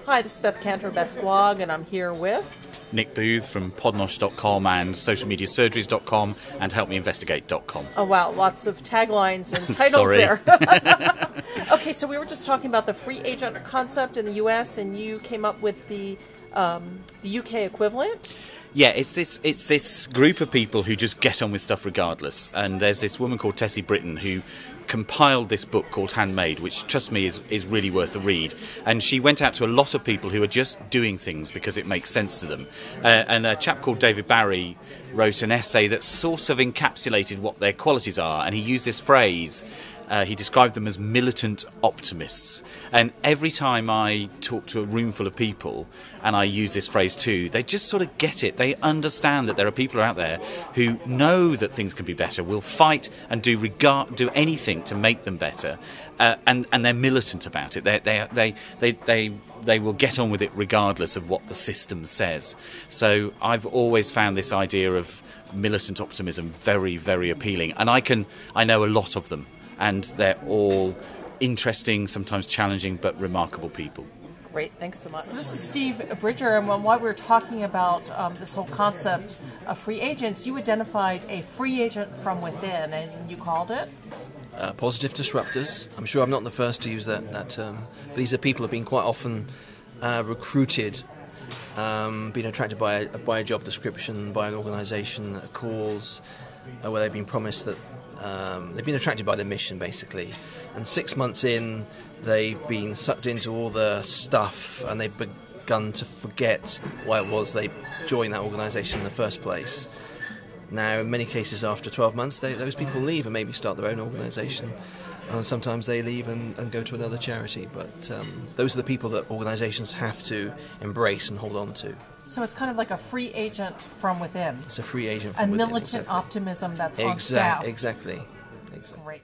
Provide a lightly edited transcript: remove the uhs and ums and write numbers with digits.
Hi, this is Beth Cantor, Best Blog, and I'm here with Nick Booth from podnosh.com and socialmediasurgeries.com and helpmeinvestigate.com. Oh wow, lots of taglines and titles Sorry. there. Okay, so we were just talking about the free agent concept in the US, and you came up with the UK equivalent. Yeah, it's this group of people who just get on with stuff regardless. And there's this woman called Tessie Britton who compiled this book called Handmade, which, trust me, is really worth a read. And she went out to a lot of people who are just doing things because it makes sense to them. And a chap called David Barry wrote an essay that sort of encapsulated what their qualities are. And he used this phrase. He described them as militant optimists. And every time I talk to a room full of people, and I use this phrase too, they just sort of get it. They understand that there are people out there who know that things can be better, will fight and do anything to make them better, and they're militant about it. They will get on with it regardless of what the system says. So I've always found this idea of militant optimism very, very appealing. And I know a lot of them. And they're all interesting, sometimes challenging, but remarkable people. Great, thanks so much. So this is Steve Bridger, and while we were talking about this whole concept of free agents, you identified a free agent from within, and you called it? Positive disruptors. I'm sure I'm not the first to use that term, but these are people who have been quite often recruited, being attracted by a job description, by an organisation, a cause, where they've been promised that they've been attracted by the mission, basically. And 6 months in, they've been sucked into all the stuff, and they've begun to forget why it was they joined that organisation in the first place. Now, in many cases, after 12 months, those people leave and maybe start their own organisation. Sometimes they leave and go to another charity, but those are the people that organisations have to embrace and hold on to. So it's kind of like a free agent from within. It's a free agent from within. A militant exactly. optimism that's on staff. Exactly. Great.